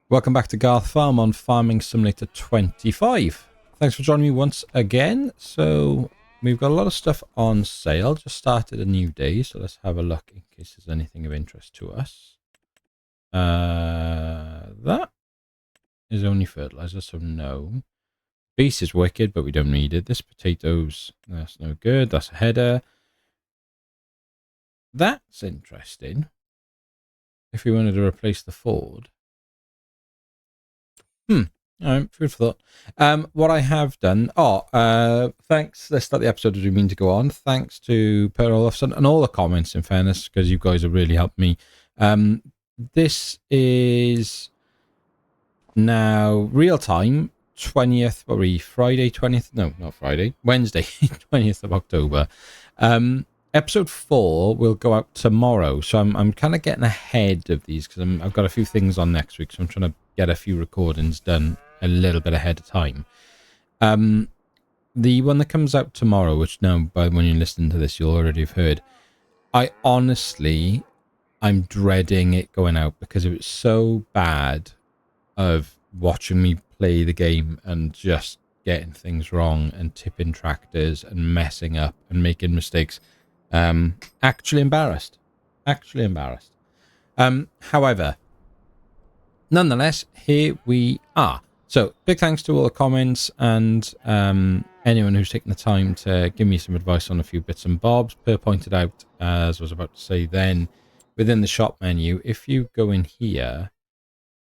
Welcome back to Garth Farm on Farming Simulator 25. Thanks for joining me once again. So we've got a lot of stuff on sale. Just started a new day, so let's have a look in case there's anything of interest to us. That is only fertilizer, so no. Beast is wicked, but we don't need it. This potatoes, that's no good. That's a header. That's interesting. If we wanted to replace the Ford. All right, food for thought. What I have done, thanks. Let's start the episode as we mean to go on. Thanks to Per Olofsson and all the comments, in fairness, because you guys have really helped me. This is now real time, 20th, Friday 20th? No, not Friday, Wednesday, 20th of October. Episode 4 will go out tomorrow, so I'm kind of getting ahead of these because I've got a few things on next week, so I'm trying to get a few recordings done a little bit ahead of time. The one that comes out tomorrow, which now by when you're listening to this you'll already have heard, I'm dreading it going out because it was so bad of watching me play the game and just getting things wrong and tipping tractors and messing up and making mistakes. Actually embarrassed. However, nonetheless, here we are. So, big thanks to all the comments and anyone who's taken the time to give me some advice on a few bits and bobs. Per pointed out, as I was about to say then, within the shop menu, if you go in here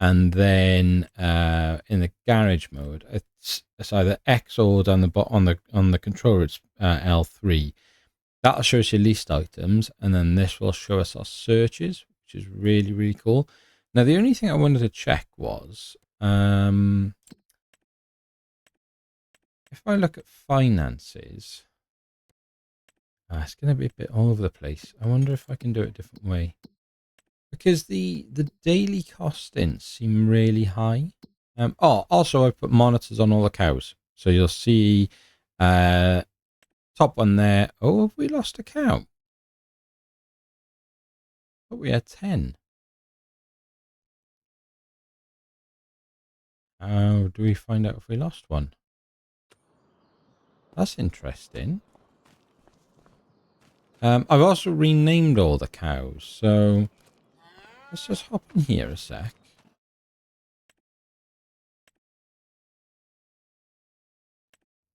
and then in the garage mode, it's either X or down the bottom on the controller, it's L3. That'll show us your leased items, and then this will show us our searches, which is really, really cool. Now, the only thing I wanted to check was, if I look at finances, it's going to be a bit all over the place. I wonder if I can do it a different way. Because the daily costings seem really high. Also, I've put monitors on all the cows. So you'll see top one there. Oh, have we lost a cow? But we had 10. How do we find out if we lost one? That's interesting. I've also renamed all the cows, so let's just hop in here a sec.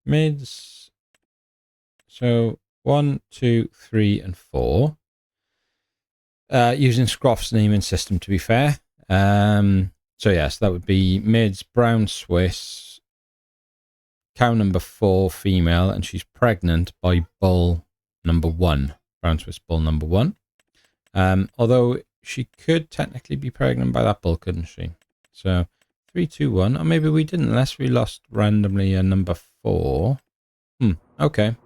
Mids. So 1, 2, 3, and 4. Using Scroff's naming system, to be fair. So yes, that would be mids, brown Swiss, cow number 4, female, and she's pregnant by bull number 1, brown Swiss bull number 1. Although she could technically be pregnant by that bull, couldn't she? So 3, 2, 1, or maybe we didn't, unless we lost randomly a number 4. Okay.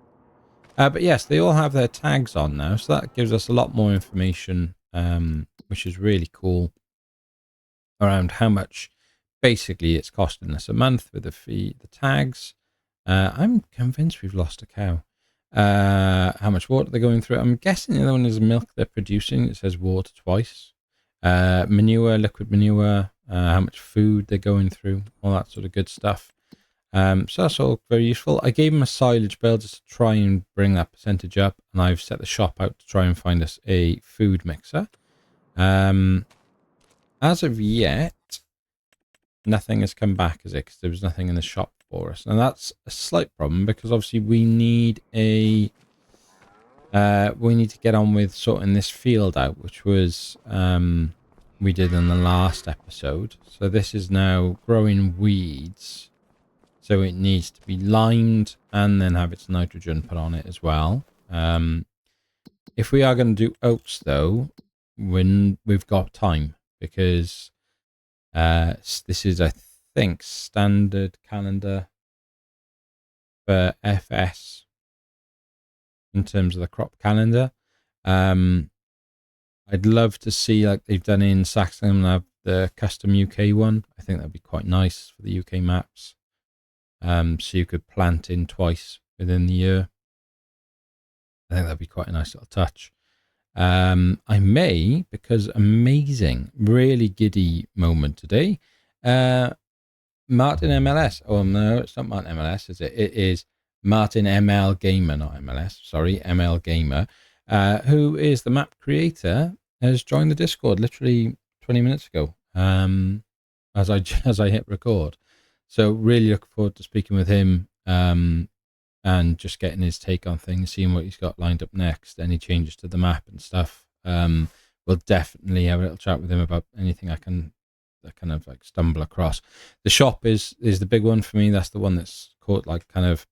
But yes, they all have their tags on now, so that gives us a lot more information, which is really cool, around how much basically it's costing us a month with the tags. I'm convinced we've lost a cow. How much water they're going through. I'm guessing the other one is milk they're producing. It says water twice. Manure, liquid manure, how much food they're going through, all that sort of good stuff. So that's all very useful. I gave him a silage bill just to try and bring that percentage up, and I've set the shop out to try and find us a food mixer. As of yet, nothing has come back, as it? Because there was nothing in the shop for us. And that's a slight problem, because obviously we need to get on with sorting this field out, which was we did in the last episode. So this is now growing weeds. So it needs to be limed and then have its nitrogen put on it as well. If we are going to do oats, though, when we've got time, because this is, I think, standard calendar for FS in terms of the crop calendar. I'd love to see, like they've done in Saxon, have the custom UK one. I think that'd be quite nice for the UK maps. So you could plant in twice within the year. I think that'd be quite a nice little touch. I may, because amazing, really giddy moment today. Martin MLS. Oh no, it's not Martin MLS, is it? It is Martin ML Gamer, not MLS. Sorry, ML Gamer, who is the map creator, has joined the Discord literally 20 minutes ago. As I hit record, so really looking forward to speaking with him. And just getting his take on things, seeing what he's got lined up next, any changes to the map and stuff. We'll definitely have a little chat with him about anything I kind of like stumble across. The shop is the big one for me. That's the one that's caught like kind of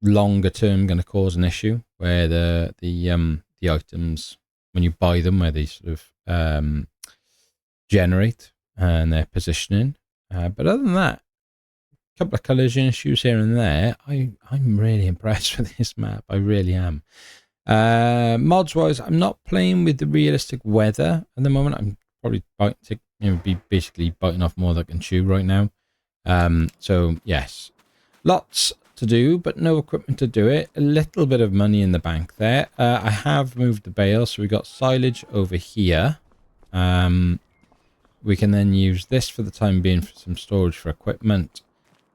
longer term going to cause an issue where the items when you buy them where they sort of generate and their positioning. But other than that, couple of collision issues here and there. I'm really impressed with this map. I really am. Mods wise, I'm not playing with the realistic weather at the moment. I'm probably basically biting off more than I can chew right now. So yes, lots to do, but no equipment to do it. A little bit of money in the bank there. I have moved the bale, so we got silage over here. We can then use this for the time being for some storage for equipment.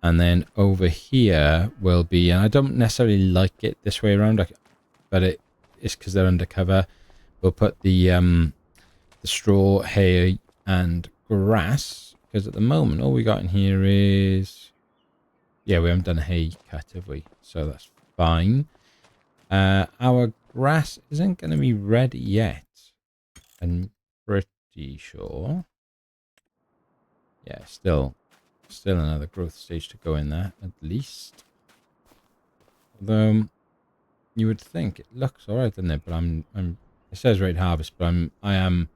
And then over here will be, and I don't necessarily like it this way around, but it's because they're undercover. We'll put the straw, hay, and grass, because at the moment all we got in here is, yeah, we haven't done a hay cut, have we? So that's fine. Our grass isn't going to be ready yet. I'm pretty sure. Yeah, still another growth stage to go in there, at least. Although you would think it looks alright, doesn't it? But it says ready to harvest, but I am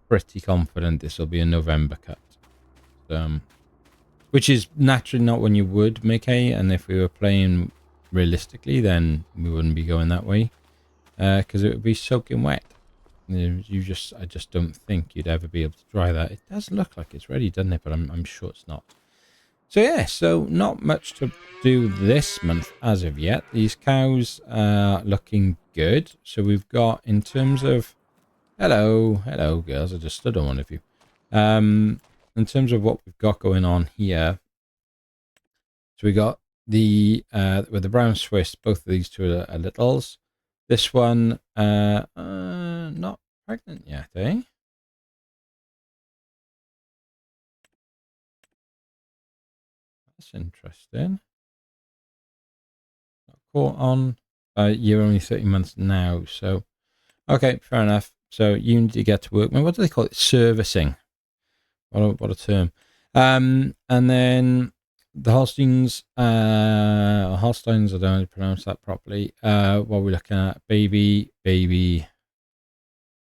pretty confident this will be a November cut. Which is naturally not when you would make hay, and if we were playing realistically, then we wouldn't be going that way, because it would be soaking wet. I just don't think you'd ever be able to dry that. It does look like it's ready, doesn't it? But I'm sure it's not. So yeah, so not much to do this month as of yet. These cows are looking good. So we've got, in terms of, hello girls, I just stood on one of you. In terms of what we've got going on here, so we got the with the brown Swiss, both of these two are littles. This one not pregnant yet, eh? That's interesting. Not caught on. You're only 30 months now, so okay, fair enough. So you need to get to work. What do they call it? Servicing. What a term. And then the Holsteins, I don't know how to pronounce that properly. What we're looking at, baby,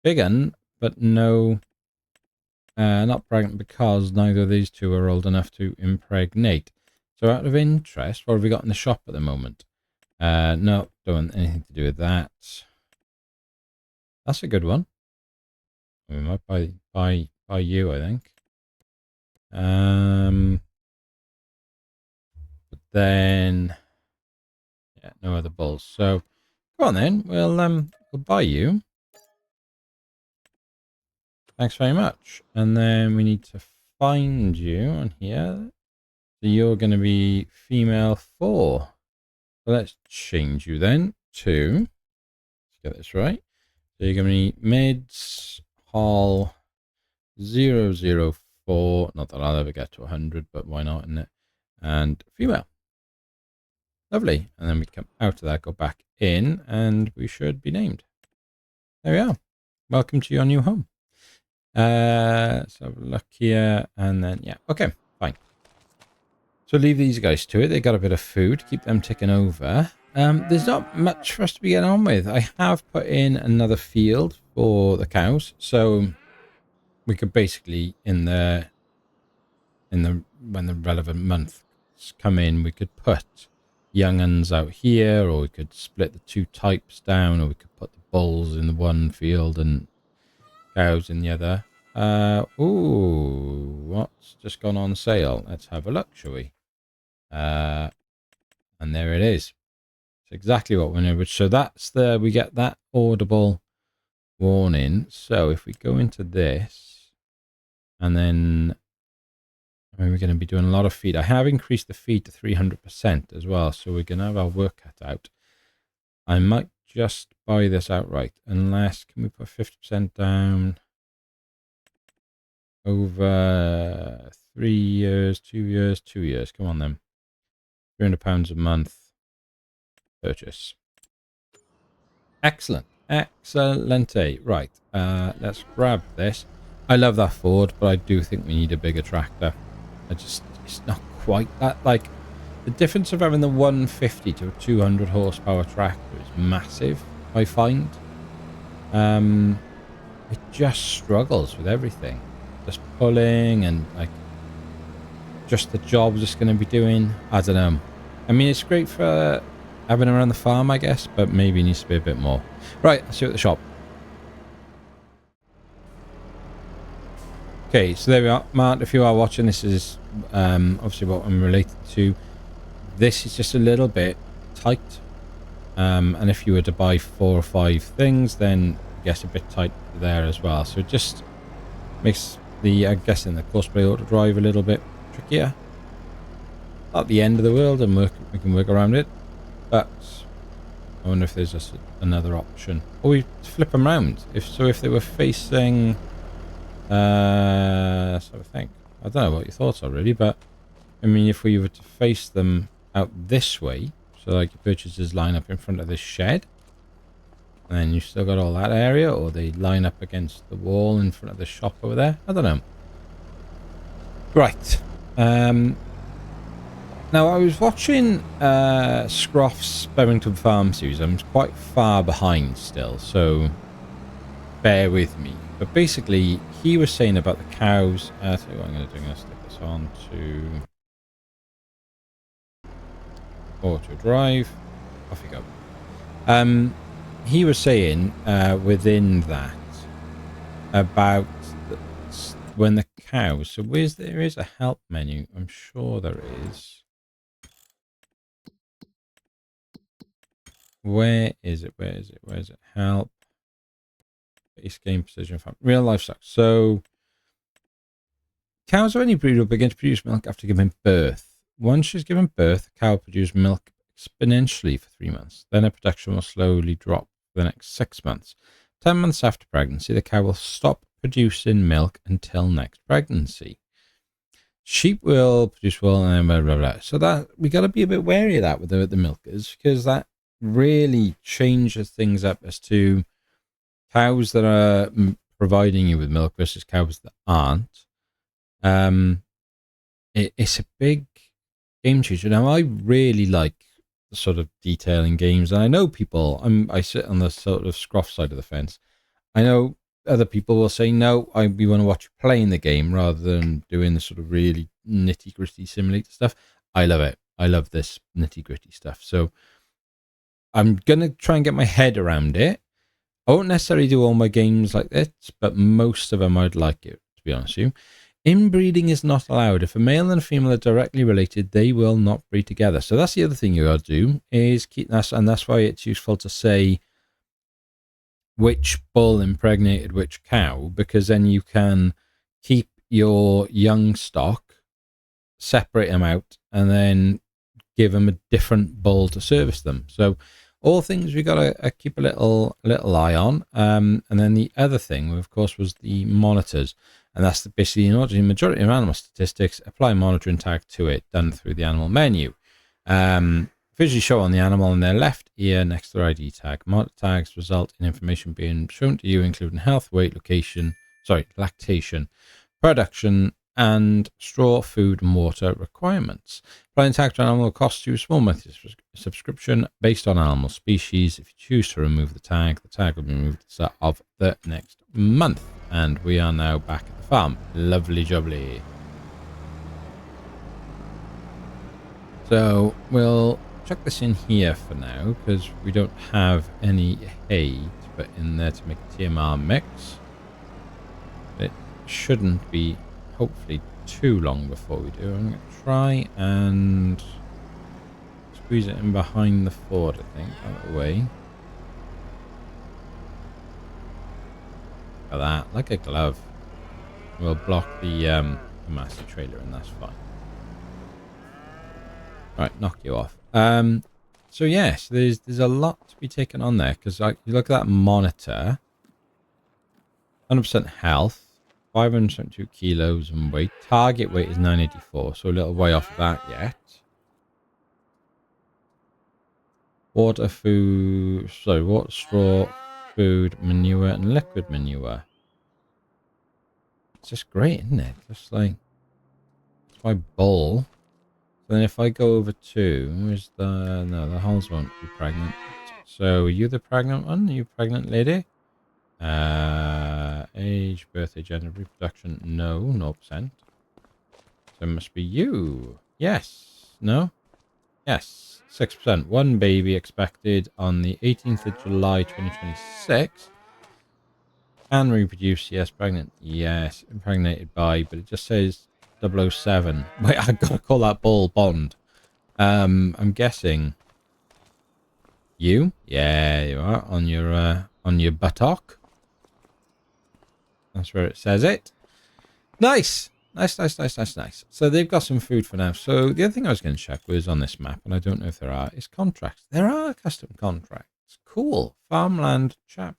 big un, but no, not pregnant, because neither of these two are old enough to impregnate. So out of interest, what have we got in the shop at the moment? No, don't want anything to do with that. That's a good one. We might buy you, I think. But then, yeah, no other bulls. So go on then. We'll buy you. Thanks very much. And then we need to find you on here. So you're going to be female 4. So let's change you then to, let's get this right. So you're going to be mids hall 004. Not that I'll ever get to 100, but why not, isn't it? And female. Lovely. And then we come out of that, go back in, and we should be named. There we are. Welcome to your new home. Let's have a look here, and then, yeah, okay, fine. So leave these guys to it. They got a bit of food. Keep them ticking over. There's not much for us to be getting on with. I have put in another field for the cows, so we could basically, when the relevant months come in, we could put young uns out here, or we could split the two types down, or we could put the bulls in the one field and cows in the other. Ooh, what's just gone on sale? Let's have a look, shall we? And there it is. It's exactly what we know. So that's we get that audible warning. So if we go into this, and then I mean, we're going to be doing a lot of feed. I have increased the feed to 300% as well, so we're going to have our work cut out. I might just buy this outright, unless, can we put 50% down over 3 years, 2 years, 2 years? Come on then. £300 a month purchase. Excellent. Excellente. Right. Let's grab this. I love that Ford, but I do think we need a bigger tractor. It's not quite that, like, the difference of having the 150 to a 200 horsepower tractor is massive, I find. It just struggles with everything. Just pulling and, like, just the jobs it's going to be doing. I don't know. I mean, it's great for having around the farm, I guess, but maybe it needs to be a bit more. Right, let's see at the shop. Okay, so there we are. Mark, if you are watching, this is obviously what I'm related to. This is just a little bit tight. And if you were to buy 4 or 5 things, then it gets a bit tight there as well. So it just makes the, I'm guessing, the Courseplay auto drive a little bit trickier. Not the end of the world, and we can work around it. But I wonder if there's just another option. Or we flip them around. If they were facing, let's have a think. I don't know what your thoughts are really, but I mean, if we were to face them out this way, so like your purchases line up in front of this shed, and then you've still got all that area, or they line up against the wall in front of the shop over there. I don't know. Right. Now, I was watching Scroff's Berrington Farm series. I'm quite far behind still, so bear with me. But basically, he was saying about the cows. So what I'm going to do, I'm going to stick this on to auto drive. Off you go. He was saying within that about when the cows. So there is a help menu. I'm sure there is. Where is it? Where is it? Where is it? Help. Base game precision farm. Real livestock. So cows of any breed will begin to produce milk after giving birth. Once she's given birth, the cow will produce milk exponentially for 3 months. Then her production will slowly drop for the next 6 months. 10 months after pregnancy, the cow will stop producing milk until next pregnancy. Sheep will produce wool and blah, blah, blah. So that we got to be a bit wary of that with the milkers, because that really changes things up as to cows that are providing you with milk versus cows that aren't. It's a big game changer. Now, I really like the sort of detailing games, and I know people. I sit on the sort of Scroff side of the fence. I know other people will say, no, we want to watch you playing the game rather than doing the sort of really nitty gritty simulator stuff. I love it. I love this nitty gritty stuff. So I'm going to try and get my head around it. I won't necessarily do all my games like this, but most of them I'd like it, to be honest with you. Inbreeding is not allowed. If a male and a female are directly related, they will not breed together. So that's the other thing you got to do, is keep that, and that's why it's useful to say which bull impregnated which cow, because then you can keep your young stock, separate them out, and then give them a different bull to service them. So all things we got to keep a little eye on. And then the other thing, of course, was the monitors. And that's basically, in order to majority of animal statistics, apply monitoring tag to it, done through the animal menu. Visually show on the animal on their left ear next to their ID tag. Monitor tags result in information being shown to you, including health, weight, lactation, production, and straw, food, and water requirements. Applying tag to an animal will cost you a small monthly subscription based on animal species. If you choose to remove the tag will be removed at the start of the next month. And we are now back at the farm. Lovely jubbly. So we'll chuck this in here for now, because we don't have any hay to put in there to make a TMR mix. It shouldn't be, hopefully, too long before we do. I'm going to try and squeeze it in behind the Ford, I think, out of the way. Look at that, like a glove. We'll block the master trailer in, that's fine. Right, knock you off. So yes, there's a lot to be taken on there, because like you look at that monitor, 100% health, 572 kilos in weight. Target weight is 984, so a little way off of that yet. Water, food, sorry, water, straw, food, manure, and liquid manure. It's just great, isn't it? Just like, it's my bowl. So then if I go over to, where's the, no, the holes won't be pregnant. So are you the pregnant one? Are you pregnant lady? Age, birthday, gender, reproduction, no, 0%. So it must be you. Yes. No? Yes. 6%. One baby expected on the 18th of July, 2026. Can reproduce, yes. Pregnant, yes. Impregnated by, but it just says 007. Wait, I've got to call that ball Bond. I'm guessing you? Yeah, you are. On your buttock. That's where it says it. Nice. Nice. So they've got some food for now. So the other thing I was going to check was on this map, and I don't know if there are, is contracts. There are custom contracts. Cool. Farmland chap.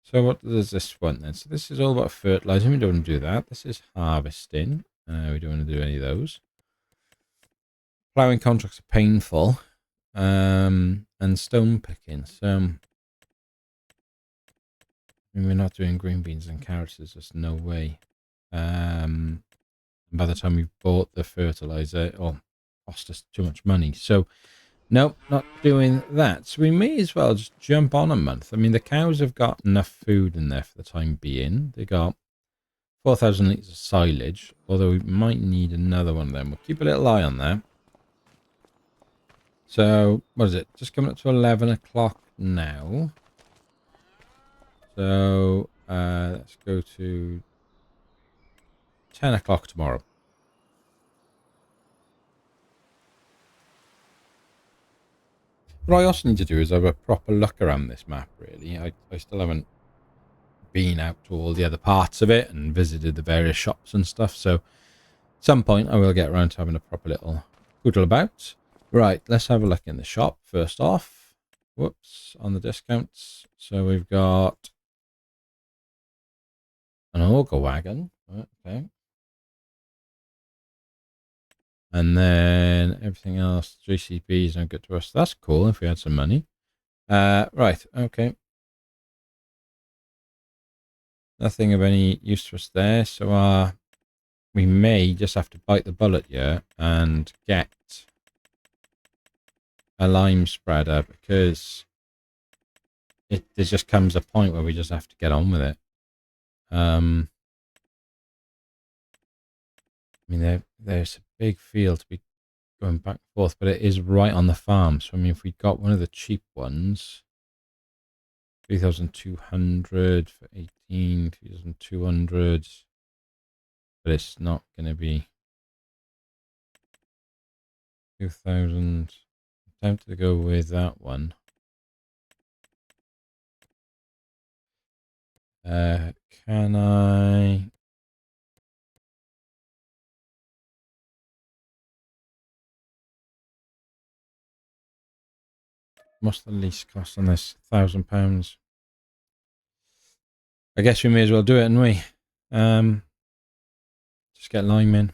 So what does this want then? So this is all about fertilizing. We don't want to do that. This is harvesting. We don't want to do any of those. Plowing contracts are painful. And stone picking. So I mean, we're not doing green beans and carrots. There's just no way. By the time we've bought the fertilizer, it'll cost us too much money. So, nope, not doing that. So we may as well just jump on a month. I mean, the cows have got enough food in there for the time being. They got 4,000 litres of silage, although we might need another one of them. We'll keep a little eye on that. So, what is it? Just coming up to 11 o'clock now. So, let's go to 10 o'clock tomorrow. What I also need to do is have a proper look around this map, really. I still haven't been out to all the other parts of it and visited the various shops and stuff. So, at some point, I will get around to having a proper little poodle about. Right, let's have a look in the shop first off. Whoops, on the discounts. So, we've got an auger wagon. Okay. And then everything else, JCBs don't get to us. That's cool if we had some money. Right, okay. Nothing of any use to us there. So we may just have to bite the bullet here and get a lime spreader, because there just comes a point where we just have to get on with it. I mean, there's a big field to be going back and forth, but it is right on the farm. So, I mean, if we got one of the cheap ones, 3,200 for 18, 3,200, but it's not going to be 2,000. I'm tempted to go with that one. Can I? What's the least cost on this? £1,000. I guess we may as well do it, hadn't we? Just get lime in.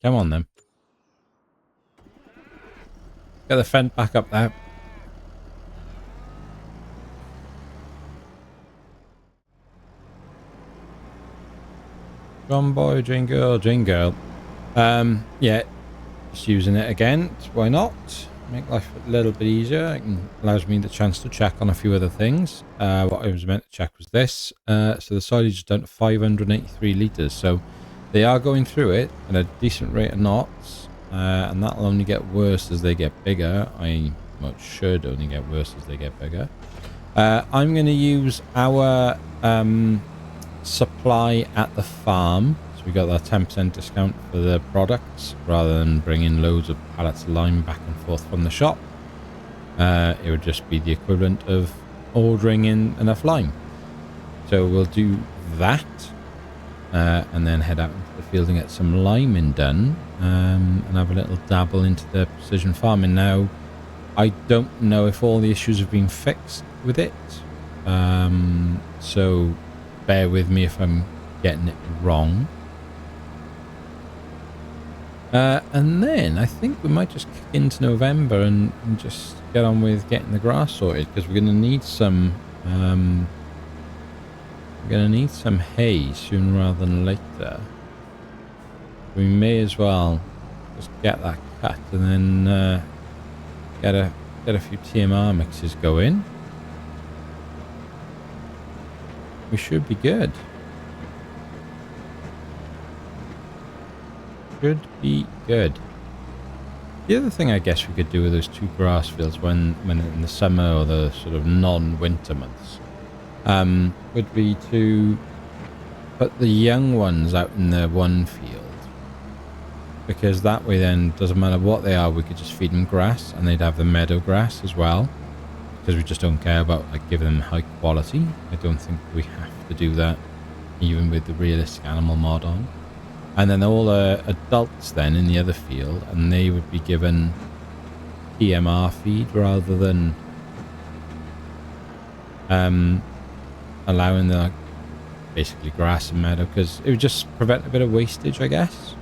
Come on then. Get the fence back up there. John boy, Jane girl. Yeah, just using it again. Why not? Make life a little bit easier. It allows me the chance to check on a few other things. What I was meant to check was this. So the silage is down to 583 litres. So they are going through it at a decent rate of knots. And that'll only get worse as they get bigger. Should only get worse as they get bigger. I'm going to use our supply at the farm. So we got that 10% discount for the products, rather than bringing loads of pallets of lime back and forth from the shop. It would just be the equivalent of ordering in enough lime. So we'll do that. and then head out into the field and get some liming done, and have a little dabble into the precision farming. Now, I don't know if all the issues have been fixed with it, so bear with me if I'm getting it wrong. And then I think we might just kick into November and just get on with getting the grass sorted, because we're going to need some hay sooner rather than later. We may as well just get that cut and then get a few TMR mixes going. We should be good. Should be good. The other thing I guess we could do with those 2 grass fields when in the summer or the sort of non-winter months would be to put the young ones out in the one field, because that way then doesn't matter what they are, we could just feed them grass and they'd have the meadow grass as well, because we just don't care about like giving them high quality. I don't think we have to do that even with the realistic animal mod on. And then all the adults then in the other field, and they would be given TMR feed rather than allowing the basically grass and meadow, because it would just prevent a bit of wastage, I guess.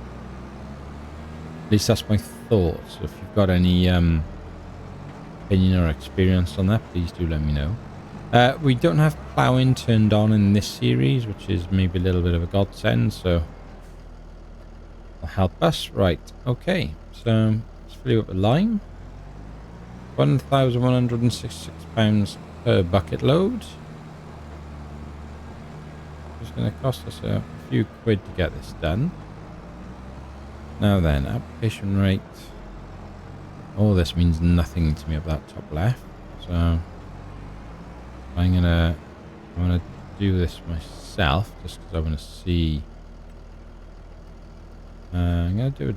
At least that's my thoughts. If you've got any opinion or experience on that, please do let me know. We don't have ploughing turned on in this series, which is maybe a little bit of a godsend, so will help us. Right, okay, so let's fill you up with lime. 1,166 pounds per bucket load. It's going to cost us a few quid to get this done. Now then, application rate. All this means nothing to me up that top left, so I'm gonna do this myself just because I want to see. I'm going to do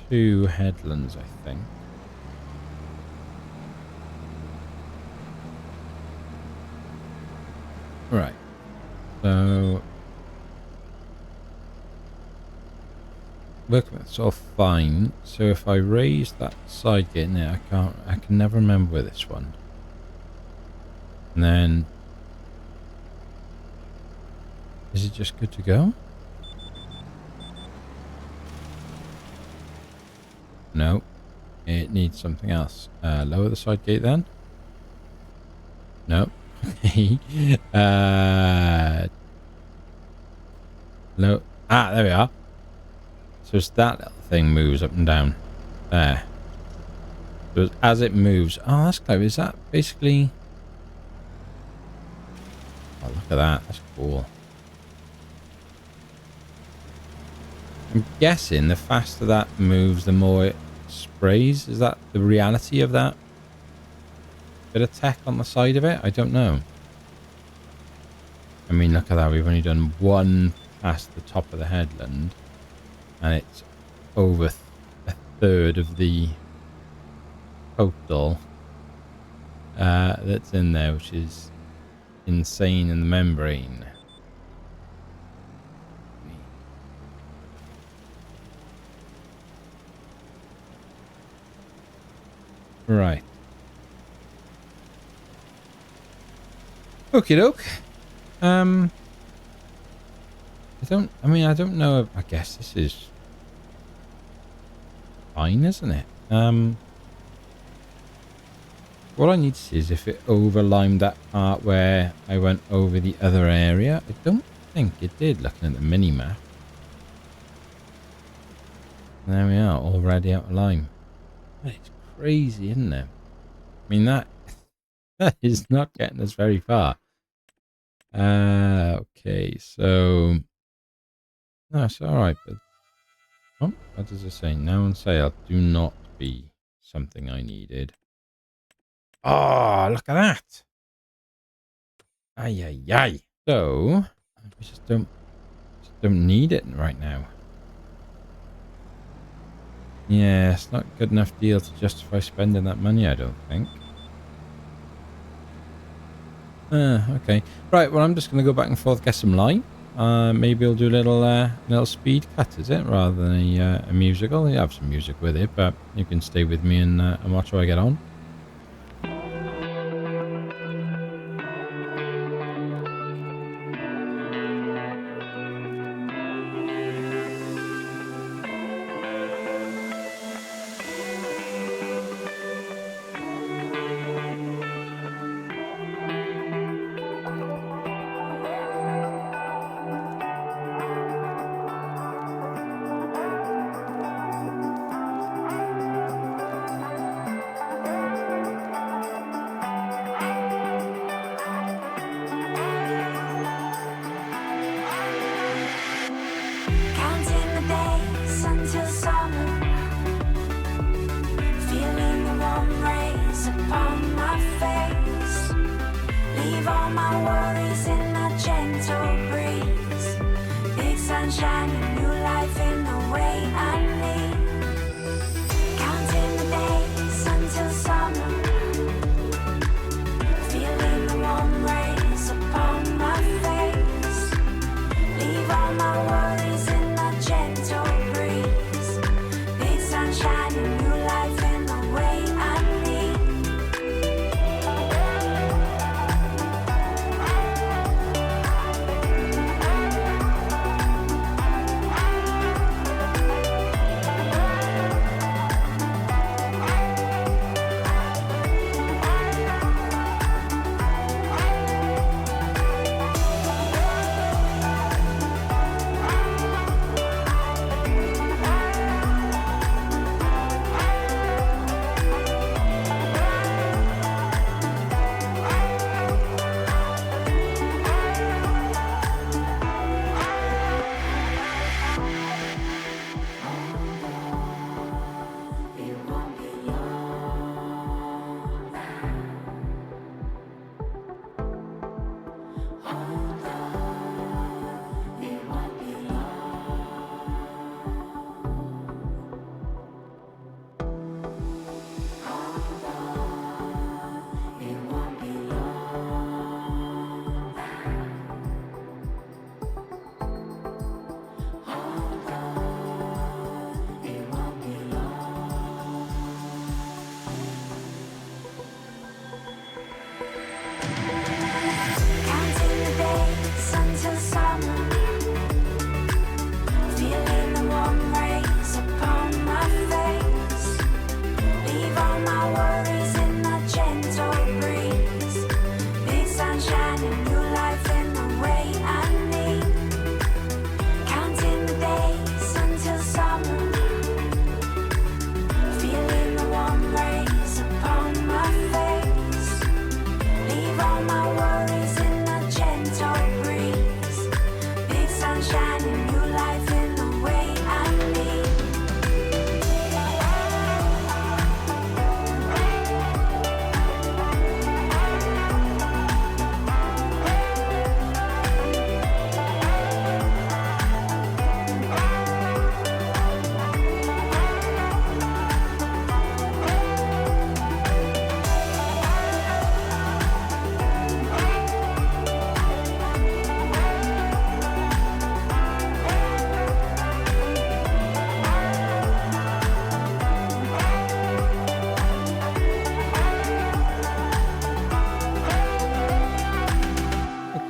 2 headlands, I think. Right. So working that's all fine. So if I raise that side gate in there, I can never remember with this one. And then is it just good to go? No, it needs something else. Lower the side gate then. No. No. Ah, there we are. So it's that little thing moves up and down. There. So as it moves. Oh, that's clever. Is that basically... Oh, look at that. That's cool. I'm guessing the faster that moves, the more it sprays. Is that the reality of that? Bit of tech on the side of it? I don't know. I mean, look at that. We've only done one past the top of the headland. And it's over a third of the total that's in there, which is insane in the membrane. Right. Okie doke. I don't know. I guess this is fine, isn't it? What I need to see is if it over-limed that part where I went over the other area. I don't think it did, looking at the mini-map. There we are, already out of lime. That is crazy, isn't it? I mean, that is not getting us very far. Okay, so... No, it's alright, but... Oh, what does it say? Now on sale. Do not be something I needed. Oh, look at that! Ay, ay, ay. So, we just don't need it right now. Yeah, it's not a good enough deal to justify spending that money, I don't think. Okay. Right, well, I'm just going to go back and forth, get some lime. maybe we'll do a little speed cut, is it, rather than a musical. You have some music with it, but you can stay with me and watch how I get on.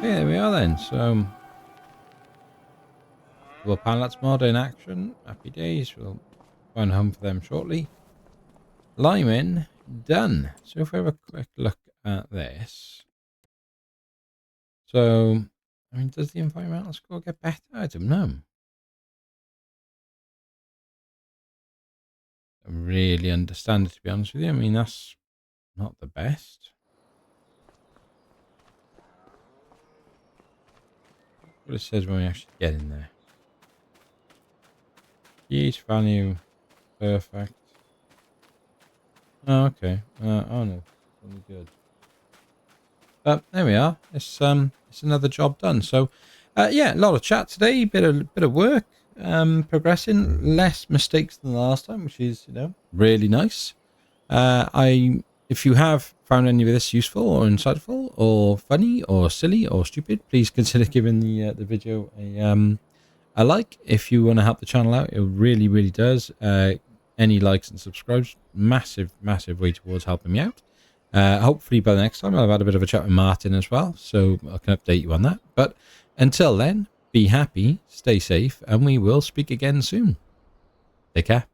There we are then. So, well, pilots mod in action. Happy days. We'll find a home for them shortly. Lineman done. So if we have a quick look at this. So, I mean, does the environmental score get better? I don't know. I don't really understand it, to be honest with you. I mean, that's not the best. What it says when we actually get in there. Each value perfect. Oh, okay. Oh no, really good. But there we are. It's another job done. So, yeah, a lot of chat today. Bit of work. Progressing. Less mistakes than the last time, which is really nice. I if you have found any of this useful or insightful or funny or silly or stupid, please consider giving the video a like. If you want to help the channel out, it really does. Any likes and subscribes, massive way towards helping me out. Hopefully by the next time I'll have had a bit of a chat with Martin as well, so I can update you on that. But until then, be happy, stay safe, and we will speak again soon. Take care.